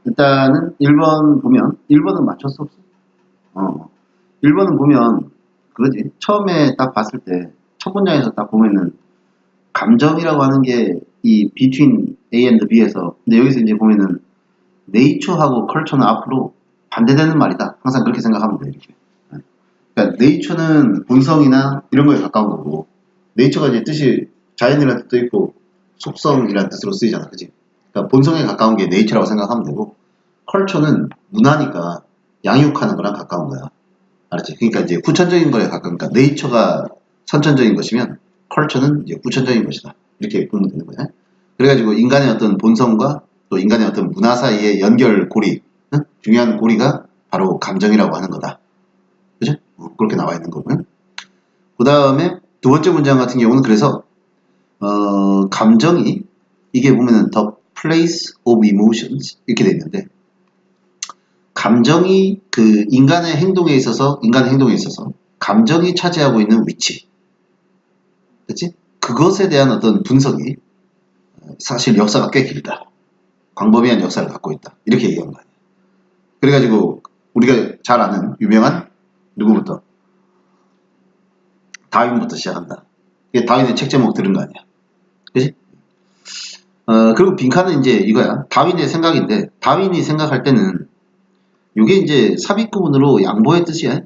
일단은 1번 보면 1번은 맞출 수 없어. 1번은 보면 그거지. 처음에 딱 봤을 때 첫 문장에서 딱 보면은 감정이라고 하는 게 이 between A and B에서, 근데 여기서 이제 보면은 nature하고 culture는 앞으로 반대되는 말이다. 항상 그렇게 생각하면 돼. 이렇게. 그러니까 nature는 본성이나 이런 거에 가까운 거고, nature가 이제 뜻이 자연이라는 뜻도 있고 속성이라는 뜻으로 쓰이잖아, 그지? 그러니까 본성에 가까운 게 nature라고 생각하면 되고, culture는 문화니까 양육하는 거랑 가까운 거야. 알았지? 그러니까 이제 후천적인 거에 가까우니까 nature가 선천적인 것이면 culture는 이제 후천적인 것이다. 이렇게 보면 되는 거야. 그래가지고 인간의 어떤 본성과 또 인간의 어떤 문화 사이의 연결고리, 응? 중요한 고리가 바로 감정이라고 하는 거다. 그죠? 그렇게 나와 있는 거고요. 그 다음에 두 번째 문장 같은 경우는 그래서 감정이 이게 보면은 the place of emotions 이렇게 돼 있는데, 감정이 그 인간의 행동에 있어서 감정이 차지하고 있는 위치, 그치? 그것에 대한 어떤 분석이 사실 역사가 꽤 길다. 광범위한 역사를 갖고 있다. 이렇게 얘기한 거예요. 그래가지고 우리가 잘 아는 유명한 누구부터? 다윈부터 시작한다. 이게 다윈의 책 제목 들은 거 아니야. 그치? 그리고 빈칸은 이제 이거야. 다윈의 생각인데, 다윈이 생각할 때는 이게 이제 삽입구문으로 양보의 뜻이야.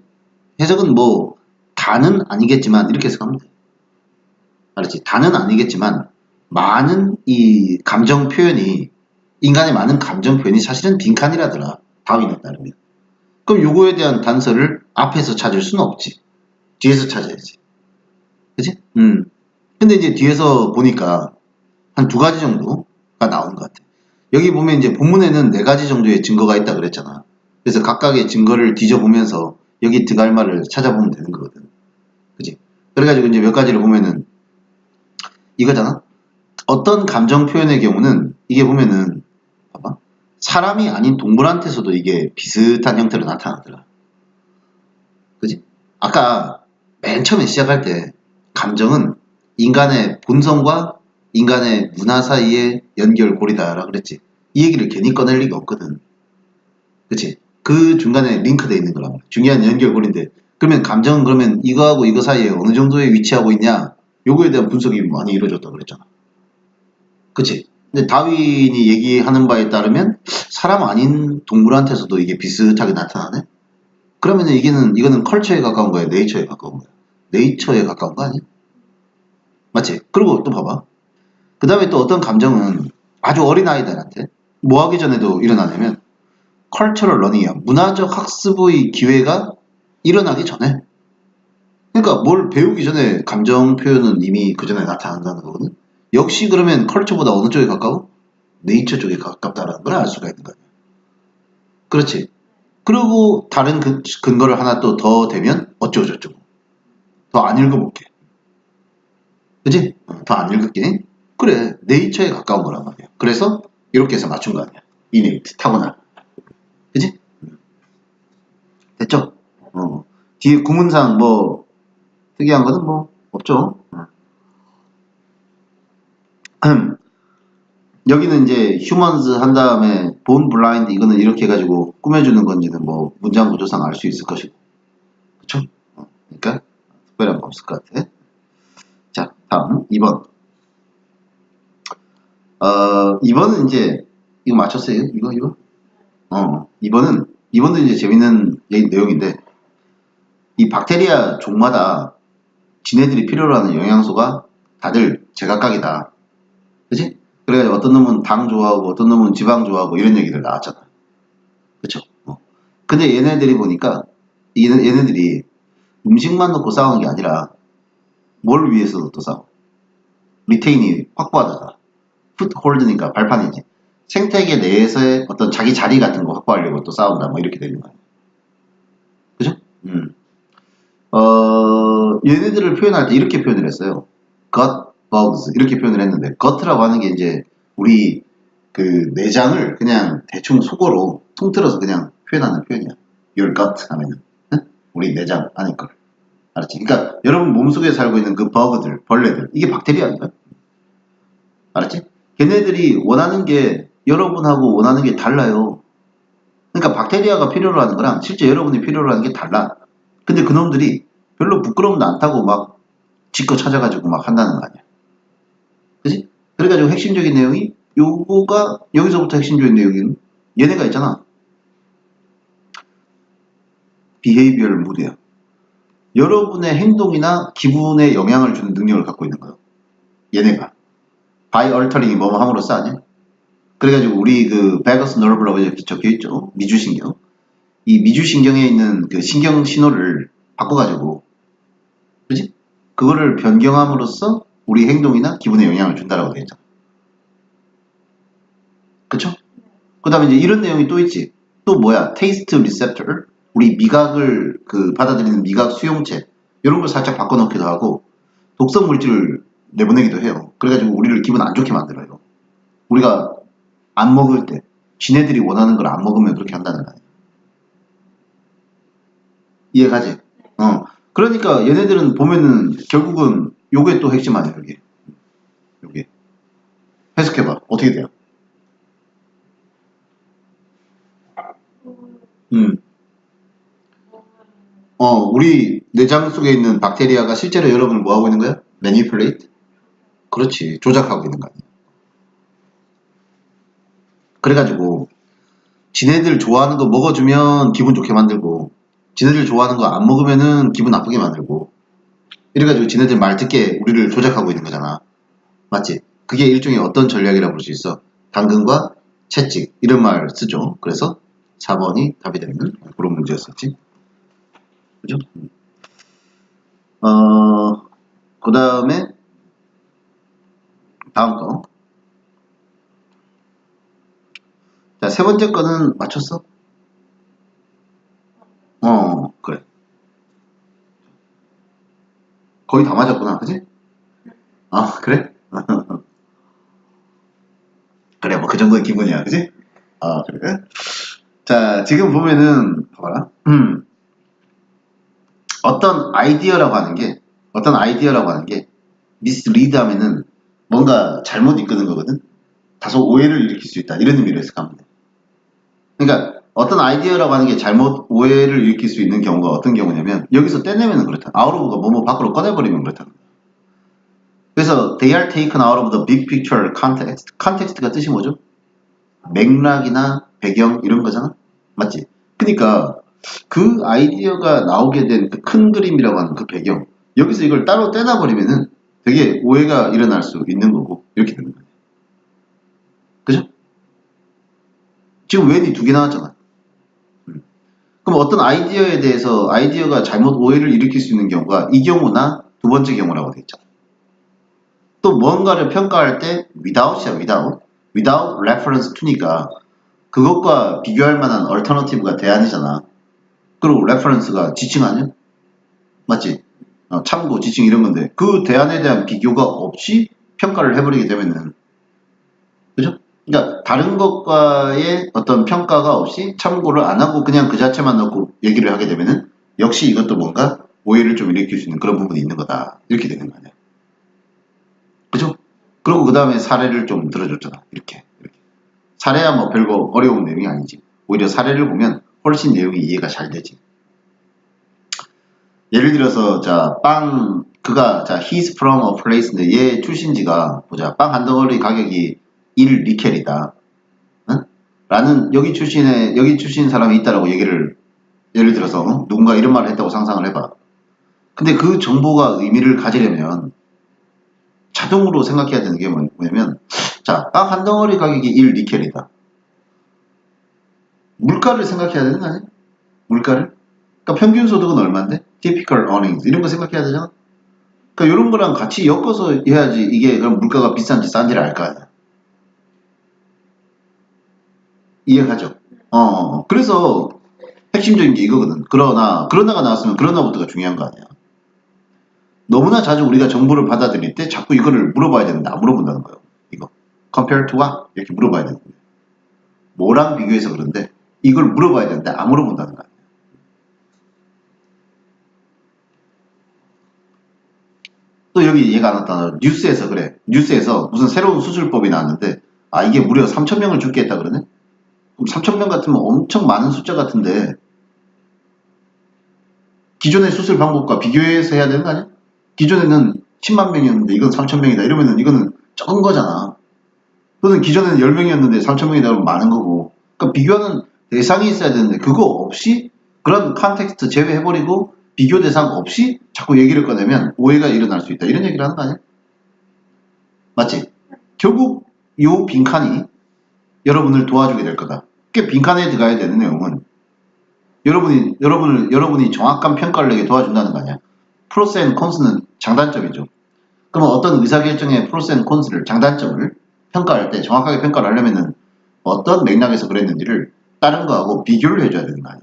해석은 뭐 다는 아니겠지만 이렇게 해석하면 돼. 알았지? 다는 아니겠지만 많은 이 감정 표현이, 인간의 많은 감정 표현이 사실은 빈칸이라더라. 다윈에 따르면. 그럼 요거에 대한 단서를 앞에서 찾을 수는 없지. 뒤에서 찾아야지. 그치? 근데 이제 뒤에서 보니까 한 두 가지 정도가 나오는 것 같아. 여기 보면 이제 본문에는 네 가지 정도의 증거가 있다 그랬잖아. 그래서 각각의 증거를 뒤져보면서 여기 들어갈 말을 찾아보면 되는 거거든. 그치? 그래가지고 이제 몇 가지를 보면은 이거잖아. 어떤 감정 표현의 경우는 이게 보면은 봐봐. 사람이 아닌 동물한테서도 이게 비슷한 형태로 나타나더라. 그지? 아까 맨 처음에 시작할 때 감정은 인간의 본성과 인간의 문화 사이의 연결고리다라고 그랬지. 이 얘기를 괜히 꺼낼 리가 없거든. 그치? 그 중간에 링크되어 있는 거란 말이야. 중요한 연결고리인데, 그러면 감정은 그러면 이거하고 이거 사이에 어느 정도에 위치하고 있냐? 요거에 대한 분석이 많이 이루어졌다 그랬잖아. 그치? 근데 다윈이 얘기하는 바에 따르면 사람 아닌 동물한테서도 이게 비슷하게 나타나네? 그러면 이거는 컬처에 가까운 거야? 네이처에 가까운 거야? 네이처에 가까운 거 아니야? 맞지? 그리고 또 봐봐. 그 다음에 또 어떤 감정은 아주 어린 아이들한테 뭐 하기 전에도 일어나냐면 컬처럴 러닝이야. 문화적 학습의 기회가 일어나기 전에. 그러니까 뭘 배우기 전에 감정 표현은 이미 그 전에 나타난다는 거거든. 역시 그러면 컬처보다 어느 쪽에 가까워? 네이처 쪽에 가깝다라는 걸 알 수가 있는 거야. 그렇지. 그리고 다른 근거를 하나 또 더 대면 어쩌고저쩌고. 더 안 읽어볼게. 그지? 더 안 읽을게. 그래. 네이처에 가까운 거란 말이야. 그래서 이렇게 해서 맞춘 거 아니야. 이네이트, 타고나. 그지? 됐죠? 뒤에 구문상 뭐 특이한 거는 뭐 없죠. 여기는 이제 humans 한 다음에 born blind 이거는 이렇게 해가지고 꾸며주는 건지는 뭐 문장 구조상 알 수 있을 것이고. 그쵸? 그러니까 특별한 거 없을 것 같아. 자, 다음 2번. 2번은 이제 이거 맞췄어요? 이거? 2번도 이제 재밌는 내용인데, 이 박테리아 종마다 지네들이 필요로 하는 영양소가 다들 제각각이다. 그치? 그래가지고 어떤 놈은 당 좋아하고 어떤 놈은 지방 좋아하고 이런 얘기들 나왔잖아. 그쵸? 근데 얘네들이 보니까 얘네들이 음식만 놓고 싸우는 게 아니라 뭘 위해서도 또 싸워. 리테인이 확보하다가 풋홀드니까 발판이지. 생태계 내에서의 어떤 자기 자리 같은 거 확보하려고 또 싸운다. 뭐 이렇게 되는 거야. 그죠? 얘네들을 표현할 때 이렇게 표현을 했어요. gut bugs 이렇게 표현을 했는데, gut라고 하는 게 이제 우리 그 내장을 그냥 대충 속어로 통틀어서 그냥 표현하는 표현이야. your gut 하면은 우리 내장 안에 걸. 알았지? 그러니까 여러분 몸속에 살고 있는 그 버그들, 벌레들, 이게 박테리아인가? 알았지? 걔네들이 원하는 게 여러분하고 원하는 게 달라요. 그러니까 박테리아가 필요로 하는 거랑 실제 여러분이 필요로 하는 게 달라. 근데 그놈들이 별로 부끄러움도 안 타고 막 지껏 찾아가지고 막 한다는 거 아니야. 그지? 그래가지고 핵심적인 내용이 요거가 여기서부터 핵심적인 내용은 얘네가 있잖아. behavioral mood야. 여러분의 행동이나 기분에 영향을 주는 능력을 갖고 있는 거예요. 얘네가. by altering이 뭐뭐 함으로써 아니야? 그래가지고 우리 그 vagus nerve라고 이렇게 적혀있죠. 미주신경. 이 미주신경에 있는 그 신경 신호를 바꿔가지고, 그지? 그거를 변경함으로써 우리 행동이나 기분에 영향을 준다라고 되어 있잖아. 그쵸? 그 다음에 이제 이런 내용이 또 있지. 또 뭐야? taste receptor. 우리 미각을 그 받아들이는 미각 수용체. 이런 걸 살짝 바꿔놓기도 하고, 독성 물질을 내보내기도 해요. 그래가지고 우리를 기분 안 좋게 만들어요. 우리가 안 먹을 때, 지네들이 원하는 걸 안 먹으면 그렇게 한다는 거야. 이해가지? 그러니까 얘네들은 보면은 결국은 요게 또 핵심 아니야, 여기. 요게. 해석해봐. 어떻게 돼요? 음. 우리 내장 속에 있는 박테리아가 실제로 여러분을 뭐 하고 있는 거야? manipulate? 그렇지. 조작하고 있는 거 아니야. 그래가지고, 지네들 좋아하는 거 먹어주면 기분 좋게 만들고, 지네들 좋아하는 거 안 먹으면은 기분 나쁘게 만들고, 이래가지고 지네들 말 듣게 우리를 조작하고 있는 거잖아. 맞지? 그게 일종의 어떤 전략이라고 볼 수 있어? 당근과 채찍 이런 말 쓰죠. 그래서 4번이 답이 되는 그런 문제였었지. 그죠? 그 다음에 다음 거. 자, 세 번째 거는 맞췄어? 그래. 거의 다 맞았구나. 그지? 그래? 그래, 뭐 그 정도의 기분이야. 그지? 그래. 자, 지금 보면은 봐봐라. 어떤 아이디어라고 하는 게 mislead 하면은 뭔가 잘못 이끄는 거거든. 다소 오해를 일으킬 수 있다. 이런 의미로 해석하면 돼. 그러니까 어떤 아이디어라고 하는 게 잘못 오해를 일으킬 수 있는 경우가 어떤 경우냐면 여기서 떼내면 그렇다. out of가 뭐뭐 밖으로 꺼내버리면 그렇다. 그래서 they are taken out of the big picture context. context가 뜻이 뭐죠? 맥락이나 배경 이런 거잖아. 맞지? 그러니까 그 아이디어가 나오게 된 그 큰 그림이라고 하는 그 배경 여기서 이걸 따로 떼놔버리면은 되게 오해가 일어날 수 있는 거고 이렇게 되는 거예요. 그죠? 지금 웬이 두 개 나왔잖아. 그럼 어떤 아이디어에 대해서 아이디어가 잘못 오해를 일으킬 수 있는 경우가 이 경우나 두 번째 경우라고 되어 있잖아. 또 뭔가를 평가할 때 without이야, without reference to니까 그것과 비교할 만한 alternative가 대안이잖아. 그리고 reference가 지칭 아니야? 맞지? 참고, 지칭 이런 건데 그 대안에 대한 비교가 없이 평가를 해버리게 되면은 그죠? 그러니까 다른 것과의 어떤 평가가 없이 참고를 안 하고 그냥 그 자체만 넣고 얘기를 하게 되면은 역시 이것도 뭔가 오해를 좀 일으킬 수 있는 그런 부분이 있는 거다. 이렇게 되는 거 아니야. 그죠? 그리고 그 다음에 사례를 좀 들어줬잖아. 이렇게. 사례야 뭐 별거 어려운 내용이 아니지. 오히려 사례를 보면 훨씬 내용이 이해가 잘 되지. 예를 들어서 그가 he's from a place인데 얘 출신지가 보자. 빵 한 덩어리 가격이 1 니켈이다. 응? 라는 여기 출신 사람이 있다라고 얘기를 예를 들어서 누군가 이런 말을 했다고 상상을 해봐. 근데 그 정보가 의미를 가지려면 자동으로 생각해야 되는 게 뭐냐면 빵 한 덩어리 가격이 1 니켈이다. 물가를 생각해야 되는 거 아니야? 물가를? 그러니까 평균 소득은 얼마인데? typical earnings 이런 거 생각해야 되잖아. 그러니까 이런 거랑 같이 엮어서 해야지 이게 그럼 물가가 비싼지 싼지를 알 거 아니야. 이해가죠? 그래서 핵심적인 게 이거거든. 그러나가 나왔으면 그러나부터가 중요한 거 아니야. 너무나 자주 우리가 정보를 받아들일 때 자꾸 이거를 물어봐야 되는데 안 물어본다는 거예요. 이거. compare to what? 이렇게 물어봐야 되는 거예요. 뭐랑 비교해서 그런데 이걸 물어봐야 되는데 안 물어본다는 거야. 또 여기 이해가 안 왔다. 뉴스에서 그래. 뉴스에서 무슨 새로운 수술법이 나왔는데 아, 이게 무려 3,000명을 죽게 했다 그러네? 그럼 3,000명 같으면 엄청 많은 숫자 같은데, 기존의 수술 방법과 비교해서 해야 되는 거 아니야? 기존에는 10만 명이었는데 이건 3,000명이다. 이러면은 이거는 적은 거잖아. 또는 기존에는 10명이었는데 3,000명이다 그러면 많은 거고. 그러니까 비교하는 대상이 있어야 되는데 그거 없이 그런 컨텍스트 제외해버리고 비교 대상 없이 자꾸 얘기를 꺼내면 오해가 일어날 수 있다. 이런 얘기를 하는 거 아니야? 맞지? 결국 요 빈칸이 여러분을 도와주게 될 거다. 그 빈칸에 들어가야 되는 내용은 여러분이 정확한 평가를 내게 도와준다는 거 아니야. 프로스 앤 콘스는 장단점이죠. 그러면 어떤 의사결정의 프로스 앤 콘스를 장단점을 평가할 때 정확하게 평가를 하려면은 어떤 맥락에서 그랬는지를 다른 거하고 비교를 해줘야 되는 거 아니야.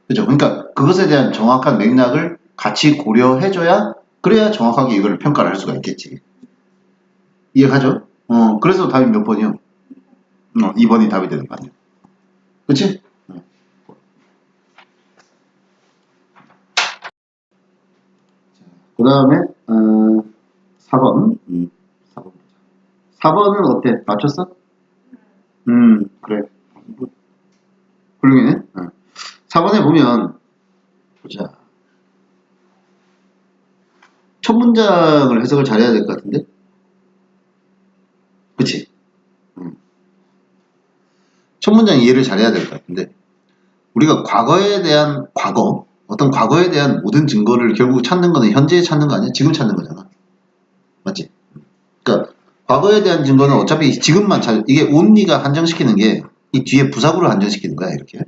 그죠? 그러니까 그것에 대한 정확한 맥락을 같이 고려해줘야 그래야 정확하게 이걸 평가를 할 수가 있겠지. 이해가죠? 그래서 답이 몇 번이요? 2번이 답이 되는 거 아니야. 그치? 그 다음에 4번 4번은 어때? 맞췄어? 그래. 훌륭해. 4번에 보면 보자. 첫 문장을 해석을 잘해야 될 것 같은데? 그치? 첫 문장 이해를 잘해야 될 것 같은데 우리가 과거에 대한 어떤 과거에 대한 모든 증거를 결국 찾는 거는 현재에 찾는 거 아니야? 지금 찾는 거잖아. 맞지? 그러니까 과거에 대한 증거는 어차피 지금만 이게 온리가 한정시키는 게 이 뒤에 부사구를 한정시키는 거야 이렇게.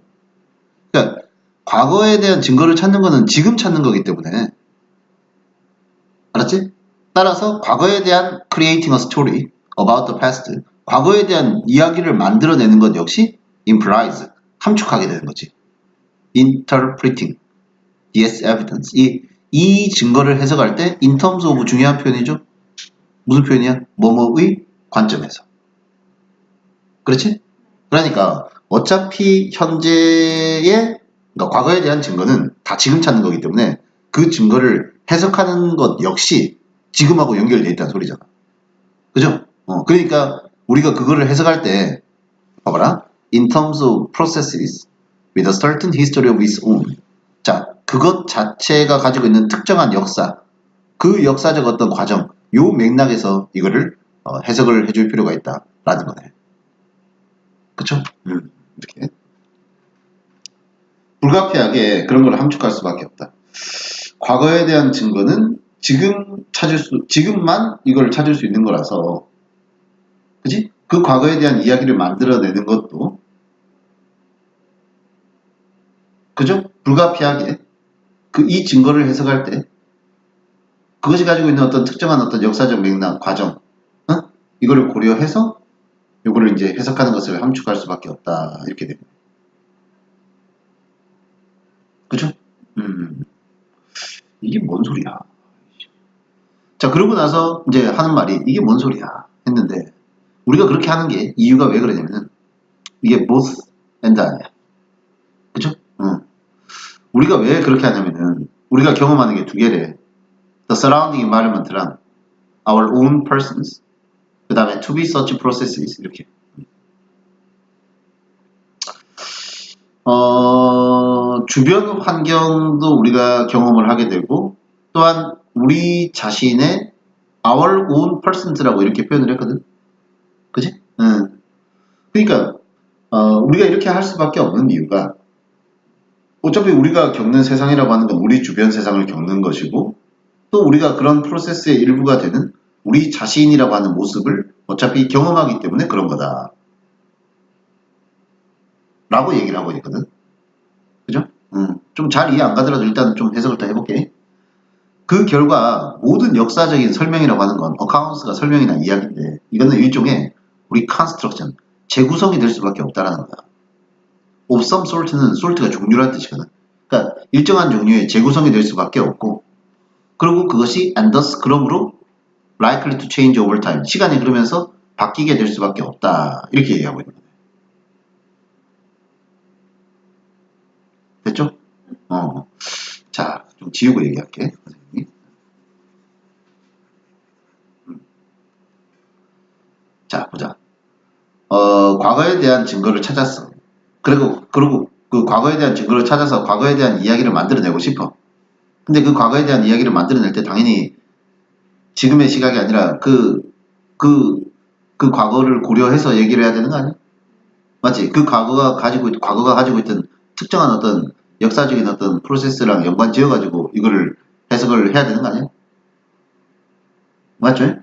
그러니까 과거에 대한 증거를 찾는 거는 지금 찾는 거기 때문에 알았지? 따라서 과거에 대한 creating a story about the past 과거에 대한 이야기를 만들어내는 것 역시 implies 함축하게 되는 거지. interpreting this evidence 이 증거를 해석할 때 in terms of 중요한 표현이죠. 무슨 표현이야? 뭐뭐의 관점에서. 그렇지? 그러니까 어차피 현재의 그러니까 과거에 대한 증거는 다 지금 찾는 거기 때문에 그 증거를 해석하는 것 역시 지금하고 연결되어 있다는 소리잖아. 그죠? 그러니까 우리가 그거를 해석할 때 봐봐라. In terms of processes with a certain history of its own. 자, 그것 자체가 가지고 있는 특정한 역사, 그 역사적 어떤 과정, 요 맥락에서 이거를 해석을 해줄 필요가 있다라는 거네. 그쵸? 이렇게. 불가피하게 그런 걸 함축할 수밖에 없다. 과거에 대한 증거는 지금만 이걸 찾을 수 있는 거라서, 그지? 그 과거에 대한 이야기를 만들어내는 것도, 그죠? 불가피하게 이 증거를 해석할 때 그것이 가지고 있는 어떤 특정한 어떤 역사적 맥락, 과정, 이거를 고려해서 이거를 이제 해석하는 것을 함축할 수밖에 없다. 이렇게 됩니다. 그죠? 이게 뭔 소리야? 자, 그러고 나서 이제 하는 말이 이게 뭔 소리야? 했는데 우리가 그렇게 하는 게 이유가 왜 그러냐면은 이게 both and 아니야. 그죠? 우리가 왜 그렇게 하냐면은 우리가 경험하는 게 두 개래. The surrounding environment랑 our own persons 그 다음에 to be such processes 이렇게 주변 환경도 우리가 경험을 하게 되고 또한 우리 자신의 our own persons라고 이렇게 표현을 했거든. 그지? 그러니까 우리가 이렇게 할 수밖에 없는 이유가 어차피 우리가 겪는 세상이라고 하는 건 우리 주변 세상을 겪는 것이고 또 우리가 그런 프로세스의 일부가 되는 우리 자신이라고 하는 모습을 어차피 경험하기 때문에 그런 거다. 라고 얘기를 하고 있거든. 그죠? 좀 잘 이해 안 가더라도 일단 좀 해석을 더 해볼게. 그 결과 모든 역사적인 설명이라고 하는 건 어카운트가 설명이나 이야기인데 이거는 일종의 우리 컨스트럭션, 재구성이 될 수밖에 없다라는 거야. of some sort는 sort가 종류라는 뜻이거든. 그러니까 일정한 종류의 재구성이 될 수밖에 없고 그리고 그것이 and thus 그러므로 likely to change over time 시간이 흐르면서 바뀌게 될 수밖에 없다. 이렇게 얘기하고 있는 거예요. 됐죠? 자, 좀 지우고 얘기할게. 선생님. 자, 보자. 과거에 대한 증거를 찾았어. 그리고 그 과거에 대한 증거를 찾아서 과거에 대한 이야기를 만들어내고 싶어. 근데 그 과거에 대한 이야기를 만들어낼 때 당연히 지금의 시각이 아니라 그 과거를 고려해서 얘기를 해야 되는 거 아니야? 맞지? 그 과거가 가지고 있던 특정한 어떤 역사적인 어떤 프로세스랑 연관 지어가지고 이거를 해석을 해야 되는 거 아니야? 맞죠?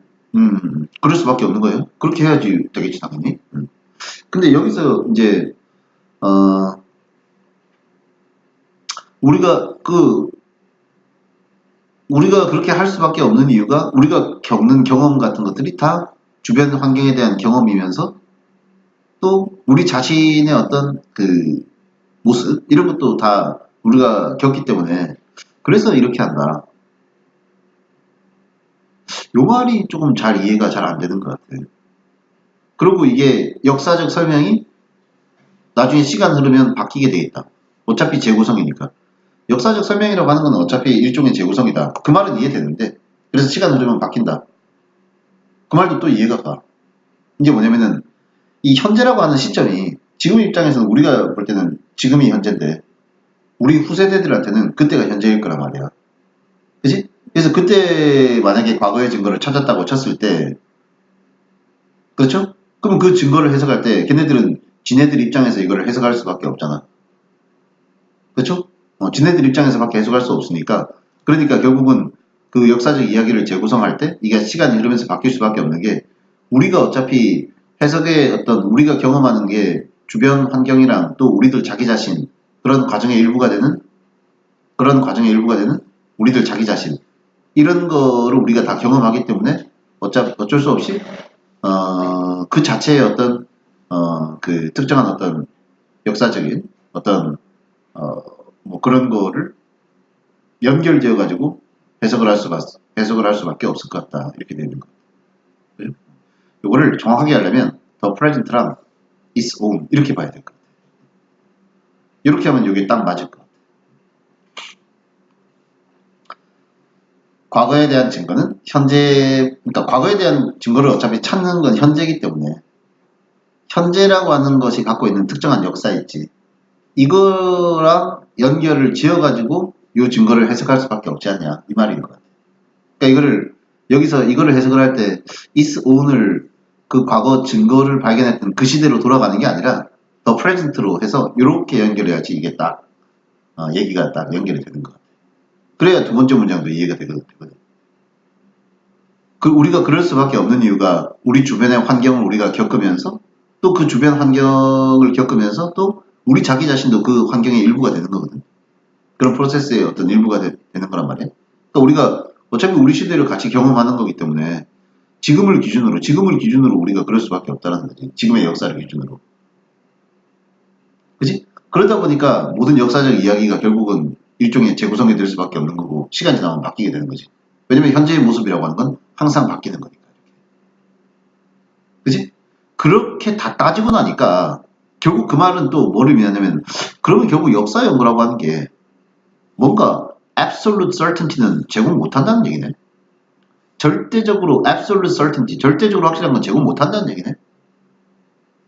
그럴 수밖에 없는 거예요. 그렇게 해야지 되겠지, 당연히. 근데 여기서 이제, 어, 우리가 우리가 그렇게 할 수밖에 없는 이유가 우리가 겪는 경험 같은 것들이 다 주변 환경에 대한 경험이면서 또 우리 자신의 어떤 그 모습 이런 것도 다 우리가 겪기 때문에 그래서 이렇게 한다. 요 말이 조금 잘 이해가 잘 안 되는 것 같아요. 그리고 이게 역사적 설명이 나중에 시간 흐르면 바뀌게 돼 있다. 어차피 재구성이니까. 역사적 설명이라고 하는 건 어차피 일종의 재구성이다. 그 말은 이해되는데 그래서 시간 흐르면 바뀐다. 그 말도 또 이해가 가. 이게 뭐냐면은 이 현재라고 하는 시점이 지금 입장에서는 우리가 볼 때는 지금이 현재인데 우리 후세대들한테는 그때가 현재일 거란 말이야. 그지? 그래서 그때 만약에 과거의 증거를 찾았다고 쳤을 때 그렇죠? 그러면 그 증거를 해석할 때 걔네들은 지네들 입장에서 이걸 해석할 수밖에 없잖아. 그렇죠? 지네들 입장에서밖에 해석할 수 없으니까 그러니까 결국은 그 역사적 이야기를 재구성할 때 이게 시간이 흐르면서 바뀔 수밖에 없는 게 우리가 어차피 해석의 어떤 우리가 경험하는 게 주변 환경이랑 또 우리들 자기 자신 그런 과정의 일부가 되는 우리들 자기 자신 이런 거를 우리가 다 경험하기 때문에 어쩔 수 없이 그 자체의 어떤 그 특정한 어떤 역사적인 어떤 뭐 그런 거를 연결되어 가지고 해석을 할 수밖에 없을 것 같다 이렇게 되는 거예요. 이거를 정확하게 하려면 the present랑 its own 이렇게 봐야 될 것 같아요. 이렇게 하면 이게 딱 맞을 것 같아요. 과거에 대한 증거는 그러니까 과거에 대한 증거를 어차피 찾는 건 현재이기 때문에 현재라고 하는 것이 갖고 있는 특정한 역사 있지. 이거랑 연결을 지어가지고 이 증거를 해석할 수밖에 없지 않냐 이 말인 것 같아요. 그러니까 여기서 이거를 해석을 할 때 is own을 그 과거 증거를 발견했던 그 시대로 돌아가는 게 아니라 the present로 해서 이렇게 연결해야지 이게 딱 얘기가 딱 연결이 되는 것 같아요. 그래야 두 번째 문장도 이해가 되거든. 우리가 그럴 수밖에 없는 이유가 우리 주변의 환경을 우리가 겪으면서 또 그 주변 환경을 겪으면서 또 우리 자기 자신도 그 환경의 일부가 되는 거거든. 그런 프로세스의 어떤 일부가 되는 거란 말이야. 그러니까 우리가 어차피 우리 시대를 같이 경험하는 거기 때문에 지금을 기준으로 우리가 그럴 수밖에 없다는 거지. 지금의 역사를 기준으로. 그지? 그러다 보니까 모든 역사적 이야기가 결국은 일종의 재구성이 될 수밖에 없는 거고 시간이 지나면 바뀌게 되는 거지. 왜냐면 현재의 모습이라고 하는 건 항상 바뀌는 거니까. 그지? 그렇게 다 따지고 나니까 결국 그 말은 또 뭐를 의미하냐면 그러면 결국 역사 연구라고 하는 게 뭔가 absolute certainty는 제공 못한다는 얘기네. 절대적으로 absolute certainty, 절대적으로 확실한 건 제공 못한다는 얘기네.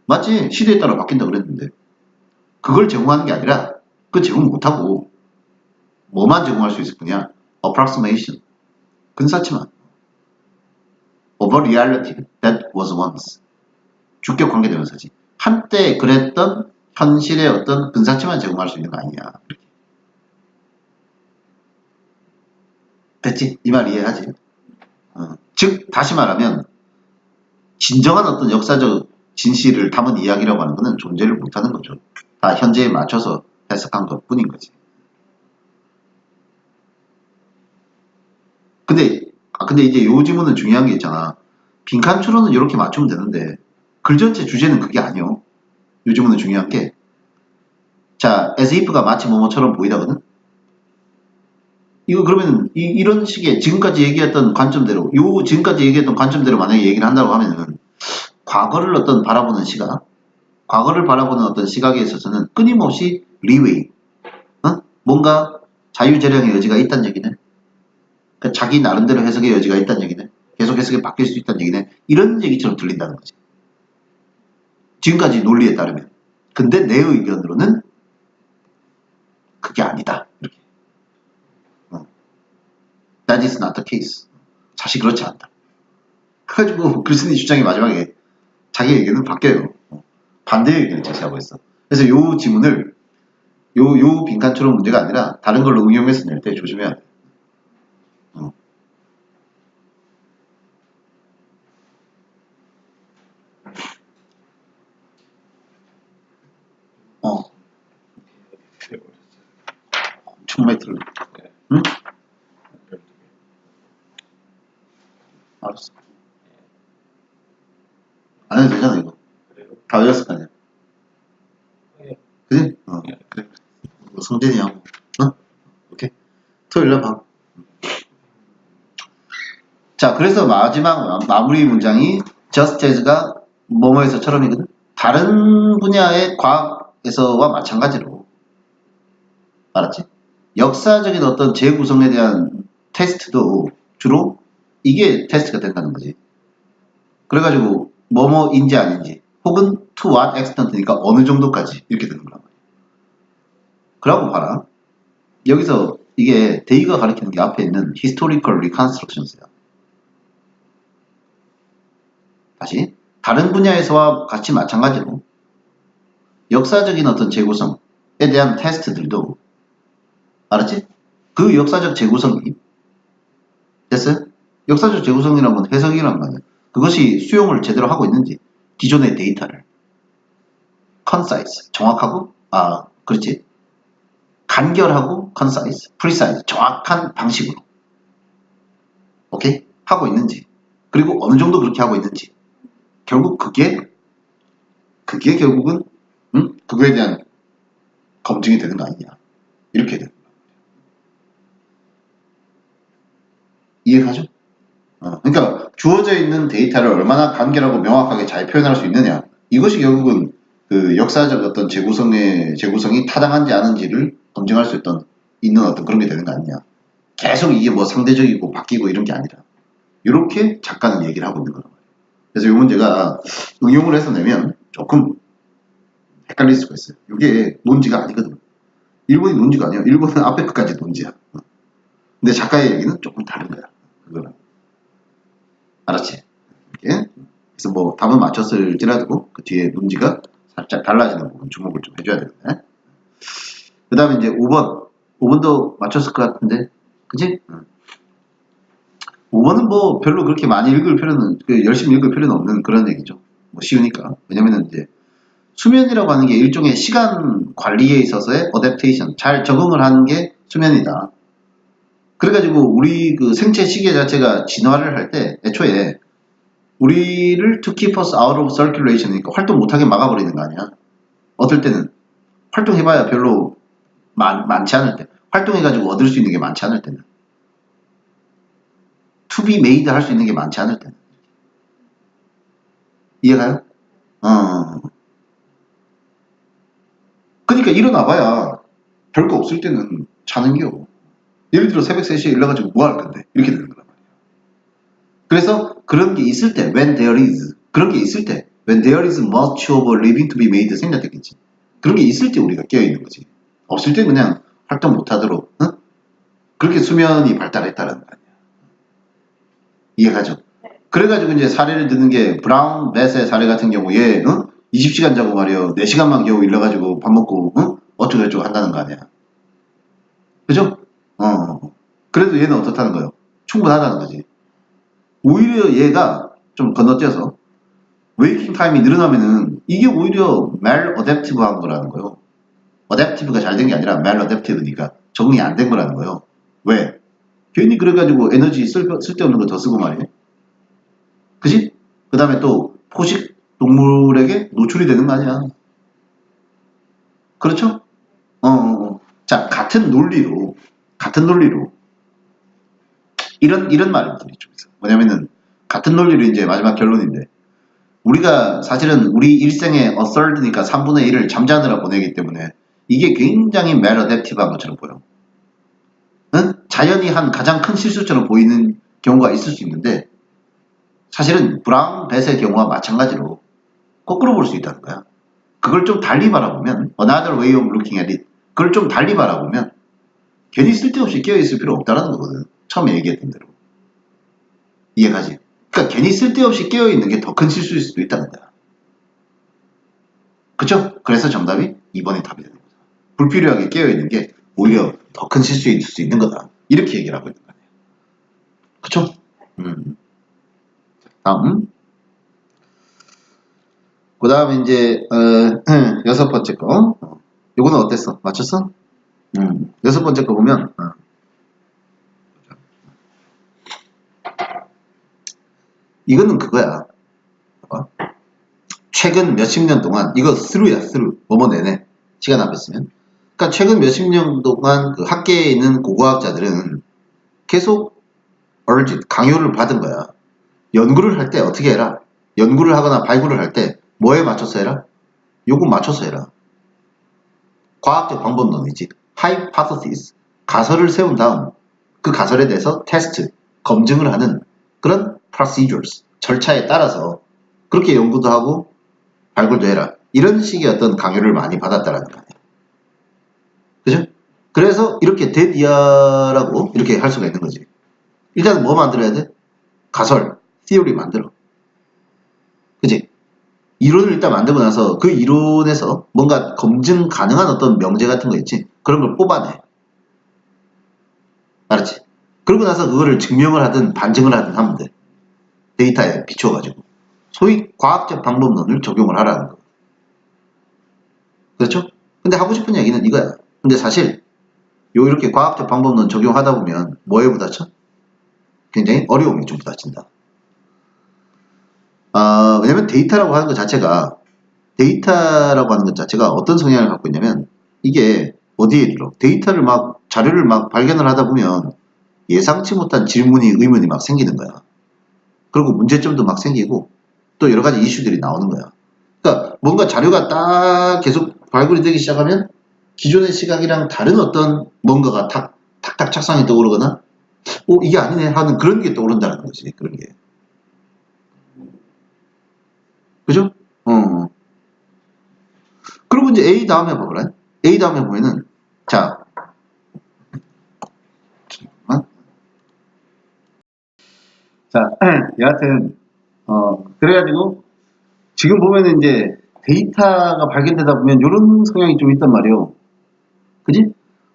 맞지? 시대에 따라 바뀐다 그랬는데 그걸 제공하는 게 아니라 그 제공 못하고 뭐만 제공할 수 있을 거냐? approximation, 근사치만 of a reality that was once 주격 관계대명사지. 한때 그랬던 현실의 어떤 근사치만 제공할 수 있는 거 아니냐. 됐지? 이 말 이해하지? 즉 다시 말하면 진정한 어떤 역사적 진실을 담은 이야기라고 하는 것은 존재를 못하는 거죠. 다 현재에 맞춰서 해석한 것 뿐인 거지. 근데 이제 요 지문은 중요한 게 있잖아. 빈칸 추론은 이렇게 맞추면 되는데 글 전체 주제는 그게 아니요. 요 지문은 중요한 게 자, as if가 마치 뭐뭐처럼 보이다거든. 이거 그러면 이런 식의 지금까지 얘기했던 관점대로 지금까지 얘기했던 관점대로 만약에 얘기를 한다고 하면은 과거를 바라보는 시각 과거를 바라보는 어떤 시각에 있어서는 끊임없이 리웨이 뭔가 자유재량의 여지가 있다는 얘기네. 그러니까 자기 나름대로 해석의 여지가 있다는 얘기네. 계속 해석이 바뀔 수 있다는 얘기네. 이런 얘기처럼 들린다는 거지. 지금까지 논리에 따르면. 근데 내 의견으로는 그게 아니다. 이렇게. That is not the case. 사실 그렇지 않다. 그래가지고 글쓴이 주장이 마지막에 자기 의견은 바뀌어요. 반대의 의견을 제시하고 있어. 그래서 요 지문을 요 빈칸처럼 문제가 아니라 다른 걸로 응용해서 낼 때 조심해야 돼. 엄청 많이 들어. 응? 알았어. 안 해도 되잖아, 이거. 다 외웠을 거 아니야. 그지? 그래. 뭐 성진이하고, 오케이. 토요일 날 봐. 자, 그래서 마지막 마무리 문장이 just as가 뭐뭐에서처럼이거든. 다른 분야의 과학에서와 마찬가지로. 알았지? 역사적인 어떤 재구성에 대한 테스트도 주로 이게 테스트가 된다는 거지. 그래가지고 뭐뭐인지 아닌지 혹은 to what extent니까 어느 정도까지 이렇게 되는 거란 말이야. 그러고 봐라. 여기서 이게 데이가 가리키는 게 앞에 있는 historical reconstructions야. 다시 다른 분야에서와 같이 마찬가지로 역사적인 어떤 재구성에 대한 테스트들도 알았지? 그 역사적 재구성이 됐어요? 역사적 재구성이란 건 해석이란 말이야. 그것이 수용을 제대로 하고 있는지 기존의 데이터를 concise 정확하고 그렇지 간결하고 concise, precise 정확한 방식으로 오케이? 하고 있는지 그리고 어느 정도 그렇게 하고 있는지 결국 그게 결국은 그거에 대한 검증이 되는 거 아니냐 이렇게 되는 거야. 이해가죠? 그러니까 주어져 있는 데이터를 얼마나 간결하고 명확하게 잘 표현할 수 있느냐 이것이 결국은 그 역사적 어떤 재구성이 타당한지 아닌지를 검증할 수 있는 어떤 그런 게 되는 거 아니냐. 계속 이게 뭐 상대적이고 바뀌고 이런 게 아니라 이렇게 작가는 얘기를 하고 있는 거란 말이에요. 그래서 이 문제가 응용을 해서 내면 조금 헷갈릴 수가 있어요. 이게 논지가 아니거든. 일본이 논지가 아니야. 일본은 앞에 끝까지 논지야. 근데 작가의 얘기는 조금 다른 거야. 그거는. 알았지? 이렇게. 그래서 뭐 답은 맞췄을지라도 그 뒤에 논지가 살짝 달라지는 부분 주목을 좀 해줘야 되는데. 그 다음에 이제 5번. 5번도 맞췄을 것 같은데. 그치? 5번은 뭐 별로 그렇게 많이 읽을 필요는, 열심히 읽을 필요는 없는 그런 얘기죠. 뭐 쉬우니까. 왜냐면은 이제 수면이라고 하는 게 일종의 시간 관리에 있어서의 어댑테이션, 잘 적응을 하는 게 수면이다. 그래가지고 우리 그 생체 시계 자체가 진화를 할 때 애초에 우리를 to keep us out of circulation이니까 활동 못하게 막아버리는 거 아니야. 어떨 때는 활동해봐야 별로 많지 않을 때 활동해가지고 얻을 수 있는 게 많지 않을 때는 to be made 할 수 있는 게 많지 않을 때는 이해가요? 그러니까 일어나봐야 별거 없을 때는 자는 겨. 예를 들어 새벽 3시에 일어나가지고 뭐 할 건데 이렇게 되는 거란 말이야. 그래서 그런 게 있을 때 when there is 그런 게 있을 때 when there is much of a living to be made 생략됐겠지. 그런 게 있을 때 우리가 깨어있는 거지. 없을 때 그냥 활동 못하도록 그렇게 수면이 발달했다는 거 아니야. 이해가죠? 그래가지고 이제 사례를 드는 게 브라운 벳의 사례 같은 경우에 20시간 자고 말이야 4시간만 겨우 일러가지고 밥 먹고 어쩌고저쩌고 한다는 거 아니야. 그죠? 그래도 얘는 어떻다는 거예요? 충분하다는 거지. 오히려 얘가 좀 건너뛰어서 웨이킹 타임이 늘어나면은 이게 오히려 말 어댑티브한 거라는 거예요. 어댑티브가 잘 된 게 아니라 말 어댑티브니까 적응이 안 된 거라는 거예요. 왜? 괜히 그래가지고 에너지 쓸데없는 거 더 쓰고 말이에요. 그지? 그 다음에 또 포식 동물에게 노출이 되는 거 아니야. 그렇죠? 자, 같은 논리로 이런 말들이 좀 있어요. 뭐냐면은 같은 논리로 이제 마지막 결론인데 우리가 사실은 우리 일생의 a third니까 3분의 1을 잠자느라 보내기 때문에 이게 굉장히 maladaptive한 것처럼 보여. 자연이 한 가장 큰 실수처럼 보이는 경우가 있을 수 있는데 사실은 브라운 벳의 경우와 마찬가지로 거꾸로 볼 수 있다는 거야. 그걸 좀 달리 바라보면 another way of looking at it. 그걸 좀 달리 바라보면 괜히 쓸데없이 깨어있을 필요 없다는 거거든. 처음에 얘기했던 대로. 이해가지? 그러니까 괜히 쓸데없이 깨어있는 게 더 큰 실수일 수도 있다는 거야. 그쵸? 그래서 정답이 2번이 답이 되는 거다. 불필요하게 깨어있는 게 오히려 더 큰 실수일 수 있는 거다. 이렇게 얘기를 하고 있는 거야. 그쵸? 다음. 그 다음에 이제, 6번째 거. 요거는 어땠어? 맞췄어? 여섯 번째 거 보면, 이거는 그거야. 봐봐. 최근 몇십 년 동안, 이거 through야, through. 뭐뭐 내내. 시간 안 뺐으면. 그러니까 최근 몇십 년 동안 그 학계에 있는 고고학자들은 계속 강요를 받은 거야. 연구를 할 때 어떻게 해라? 연구를 하거나 발굴을 할 때 뭐에 맞춰서 해라? 요거 맞춰서 해라. 과학적 방법론이지. hypothesis. 가설을 세운 다음 그 가설에 대해서 테스트, 검증을 하는 그런 procedures, 절차에 따라서 그렇게 연구도 하고 발굴도 해라. 이런 식의 어떤 강요를 많이 받았다라는 거 아니야. 그죠? 그래서 이렇게 데디아라고 이렇게 할 수가 있는 거지. 일단 뭐 만들어야 돼? 가설, theory 만들어. 그지? 이론을 일단 만들고 나서 그 이론에서 뭔가 검증 가능한 어떤 명제 같은 거 있지? 그런 걸 뽑아내. 알았지? 그러고 나서 그거를 증명을 하든 반증을 하든 하면 돼. 데이터에 비춰가지고. 소위 과학적 방법론을 적용을 하라는 거. 그렇죠? 근데 하고 싶은 얘기는 이거야. 근데 사실 이렇게 과학적 방법론 적용하다 보면 뭐에 부딪혀? 굉장히 어려움이 좀 부딪힌다. 왜냐면 데이터라고 하는 것 자체가 어떤 성향을 갖고 있냐면 이게 어디에 이르러 데이터를 막 자료를 막 발견을 하다 보면 예상치 못한 질문이 의문이 막 생기는 거야. 그리고 문제점도 막 생기고 또 여러 가지 이슈들이 나오는 거야. 그러니까 뭔가 자료가 딱 계속 발굴이 되기 시작하면 기존의 시각이랑 다른 어떤 뭔가가 탁탁 착상이 떠오르거나 이게 아니네 하는 그런 게 떠오른다는 거지. 그런 게. 그죠? 그리고 이제 A 다음에 봐보라. A 다음에 보면은 자 여하튼 그래가지고 지금 보면은 이제 데이터가 발견되다 보면 이런 성향이 좀 있단 말이에요. 그지?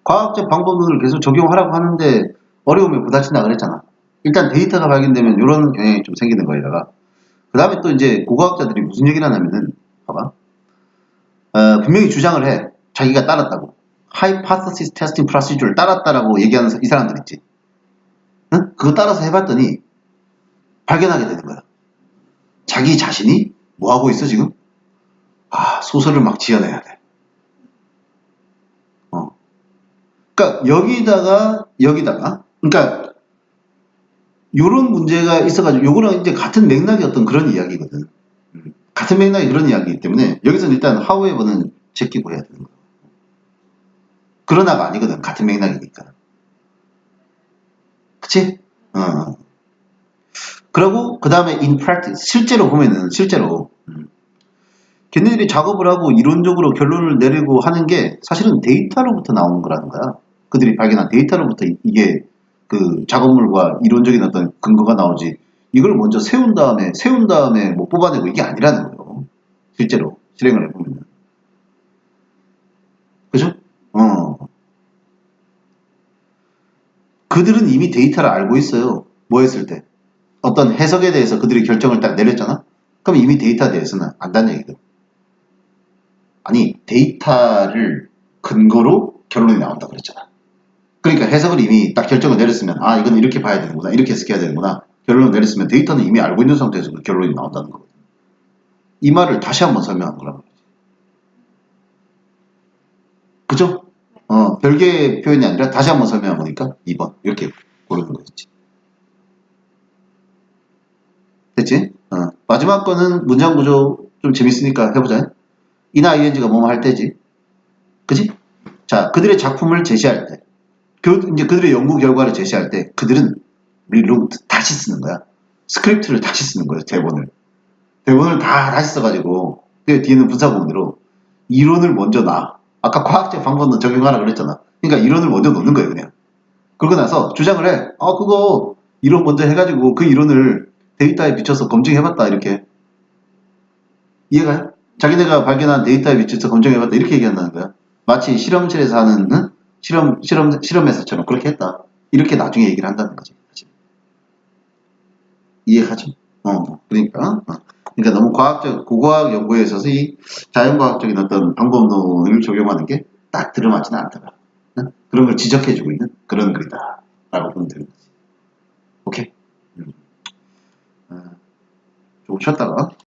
과학적 방법론을 계속 적용하라고 하는데 어려움에 부딪힌다 그랬잖아. 일단 데이터가 발견되면 이런 경향이 좀 생기는 거에다가 그 다음에 또 이제 고고학자들이 무슨 얘기를 하냐면은 봐봐. 분명히 주장을 해. 자기가 따랐다고. Hypothesis Testing Procedure를 따랐다라고 얘기하는 이 사람들 있지. 응? 그거 따라서 해봤더니 발견하게 되는 거야. 자기 자신이 뭐 하고 있어 지금? 소설을 막 지어내야 돼. 그러니까 여기다가 그러니까 요런 문제가 있어가지고 요거랑 이제 같은 맥락의 어떤 그런 이야기거든. 같은 맥락의 그런 이야기이기 때문에 여기서는 일단 however는 제끼고 해야 되는 거야. 그러나가 아니거든. 같은 맥락이니까. 그치? 그리고 그 다음에 in practice 실제로 보면은 걔네들이 작업을 하고 이론적으로 결론을 내리고 하는 게 사실은 데이터로부터 나오는 거라는 거야. 그들이 발견한 데이터로부터 이게 그 작업물과 이론적인 어떤 근거가 나오지. 이걸 먼저 세운 다음에 뭐 뽑아내고 이게 아니라는 거예요. 실제로 실행을 해보면. 그죠? 그들은 이미 데이터를 알고 있어요. 뭐 했을 때? 어떤 해석에 대해서 그들이 결정을 딱 내렸잖아? 그럼 이미 데이터에 대해서는 안다는 얘기거든. 아니, 데이터를 근거로 결론이 나온다 그랬잖아. 그러니까 해석을 이미 딱 결정을 내렸으면 이건 이렇게 봐야 되는구나. 이렇게 해석해야 되는구나. 결론을 내렸으면 데이터는 이미 알고 있는 상태에서 그 결론이 나온다는 거거든. 이 말을 다시 한번 설명한 거란 말이지. 그죠? 별개의 표현이 아니라 다시 한번 설명한 거니까 2번 이렇게 고르는 거였지. 됐지? 마지막 거는 문장 구조 좀 재밌으니까 해보자. 이나 ing가 뭐뭐 할 때지. 그지? 자, 그들의 작품을 제시할 때, 이제 그들의 연구 결과를 제시할 때, 그들은 리로그 다시 쓰는 거야. 스크립트를 다시 쓰는 거예요, 대본을. 대본을 다 다시 써가지고, 그 뒤에는 분사구문으로 이론을 먼저 놔. 아까 과학적 방법도 적용하라 그랬잖아. 그러니까 이론을 먼저 놓는 거예요, 그냥. 그러고 나서 주장을 해. 그거 이론 먼저 해가지고 그 이론을 데이터에 비춰서 검증해봤다, 이렇게. 이해가요? 자기네가 발견한 데이터에 비춰서 검증해봤다, 이렇게 얘기한다는 거야. 마치 실험실에서 하는, 응? 실험에서처럼 그렇게 했다. 이렇게 나중에 얘기를 한다는 거지. 이해가죠? 그러니까. 그러니까 너무 고고학 연구에 있어서 이 자연과학적인 어떤 방법론을 적용하는 게 딱 들어맞지는 않더라. 응? 그런 걸 지적해주고 있는 그런 글이다. 라고 보면 되는 거지. 오케이? 조금 쉬었다가